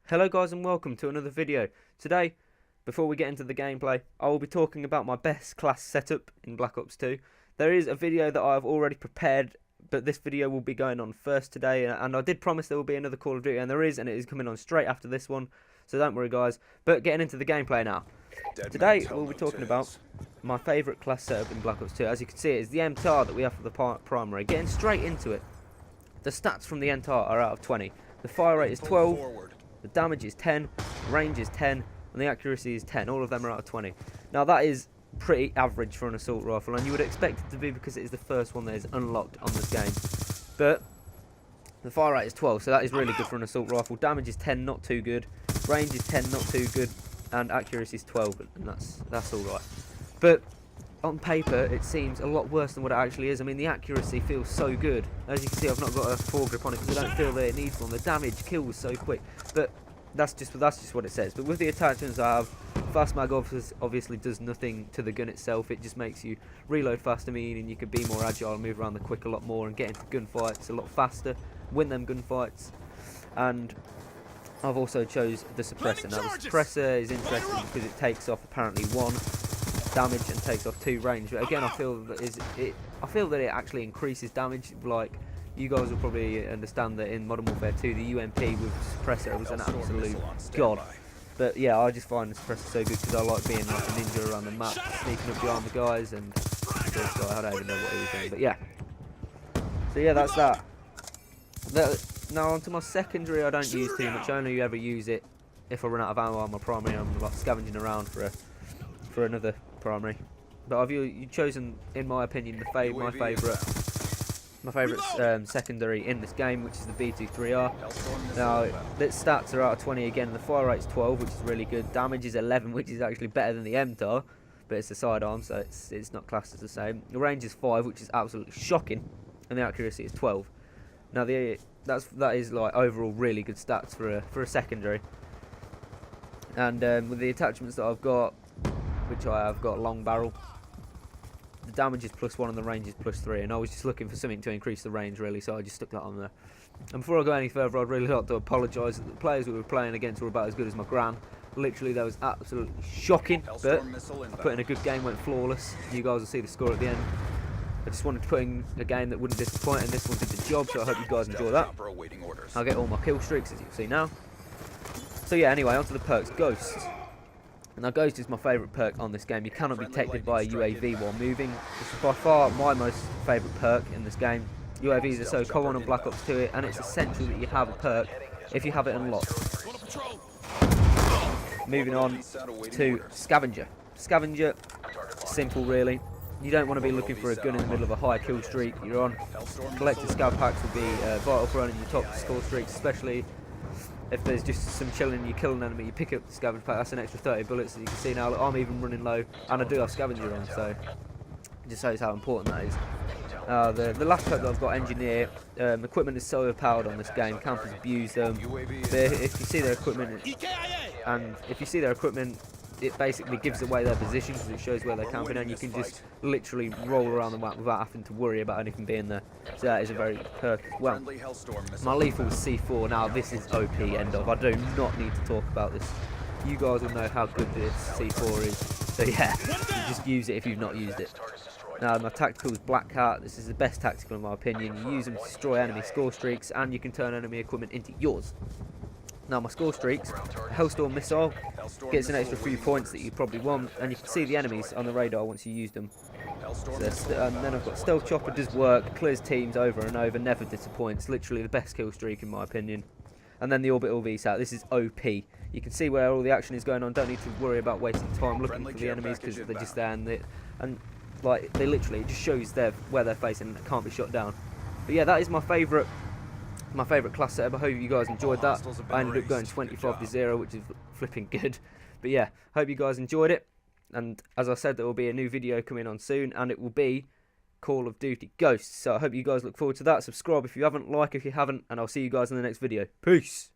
Hello guys and welcome to another video. Today, before we get into the gameplay, I will be talking about my best class setup in Black Ops 2. There is a video that I have already prepared, but this video will be going on first today, and I did promise there will be another Call of Duty, and there is, and it is coming on straight after this one, so don't worry guys. But getting into the gameplay now. Today we'll be talking about my favourite class setup in Black Ops 2. As you can see, it is the MTAR that we have for the primary. Getting straight into it, the stats from the MTAR are out of 20. The fire rate is 12. The damage is 10, range is 10, and the accuracy is 10. All of them are out of 20. Now that is pretty average for an assault rifle, and you would expect it to be because it is the first one that is unlocked on this game. But the fire rate is 12, so that is really good for an assault rifle. Damage is 10, not too good. Range is 10, not too good. And accuracy is 12, and that's alright. But on paper, it seems a lot worse than what it actually is. I mean, the accuracy feels so good. As you can see, I've not got a foregrip on it because I don't feel that it needs one. The damage kills so quick. But that's just what it says. But with the attachments I have, fast mag obviously does nothing to the gun itself. It just makes you reload faster, meaning you can be more agile and move around the quick a lot more and get into gunfights a lot faster, win them gunfights. And I've also chose the suppressor. Now the suppressor is interesting because it takes off apparently 1 damage and takes off 2 range. But again, I feel that it actually increases damage. Like, you guys will probably understand that in Modern Warfare 2, the UMP with suppressor was an absolute god. But yeah, I just find the suppressor so good because I like being like a ninja around the map, sneaking up behind the guys, and this guy, I don't even know what he was doing. But yeah. So yeah, that's that. Now onto my secondary, I don't use too much. I only ever use it if I run out of ammo on my primary. I'm like scavenging around for another primary. But I've chosen, in my opinion, my favourite secondary in this game, which is the BO2. Now its stats are out of 20 again. The fire rate's 12, which is really good. Damage is 11, which is actually better than the MTAR, but it's a sidearm, so it's not classed as the same. The range is 5, which is absolutely shocking, and the accuracy is 12. Now that is like overall really good stats for a secondary. And with the attachments that I've got, which I have got long barrel, the damage is +1 and the range is +3, and I was just looking for something to increase the range really, so I just stuck that on there. And before I go any further, I'd really like to apologise that the players we were playing against were about as good as my gran. Literally, that was absolutely shocking, but I put in a good game, went flawless. You guys will see the score at the end. I just wanted to put in a game that wouldn't disappoint, and this one did the job, so I hope you guys enjoy that. I'll get all my kill streaks, as you can see now. So yeah, anyway, onto the perks. Ghost. Now Ghost is my favourite perk on this game. You cannot be detected by a UAV while moving. This is by far my most favourite perk in this game. UAVs are so common on Black Ops 2, and it's essential that you have a perk if you have it unlocked. Moving on to Scavenger. Scavenger, simple really. You don't want to be looking for a gun in the middle of a high kill streak you're on. Collecting scav packs will be vital for running your top score streaks, especially if there's just some chilling, you kill an enemy, you pick up the scavenger pack, that's an extra 30 bullets. As you can see now, look, I'm even running low, and I do have scavenger on, so it just shows how important that is. The last perk that I've got, Engineer. Equipment is so overpowered on this game, campers abuse them. If you see their equipment, it basically gives away their position because it shows where they're camping, and you can just literally roll around the map without having to worry about anything being there. So that is a very good perk as well. My lethal is C4. Now this is OP end of. I do not need to talk about this. You guys will know how good this C4 is. So yeah, you just use it if you've not used it. Now my tactical is Black Hat. This is the best tactical in my opinion. You use them to destroy enemy score streaks, and you can turn enemy equipment into yours. Now my score streaks, Hellstorm missile gets an extra few points that you probably want, and you can see the enemies on the radar once you use them. And then I've got Stealth Chopper, does work, clears teams over and over, never disappoints, literally the best kill streak in my opinion. And then the Orbital VSAT, this is OP. You can see where all the action is going on, don't need to worry about wasting time looking for the enemies because they're just there, and like they literally, it just shows where they're facing and it can't be shot down. But yeah, that is my favourite class setup. I hope you guys enjoyed that. I ended up going 25-0, which is flipping good. But yeah, hope you guys enjoyed it. And as I said, there will be a new video coming on soon, and it will be Call of Duty Ghosts. So I hope you guys look forward to that. Subscribe if you haven't, like if you haven't, and I'll see you guys in the next video. Peace!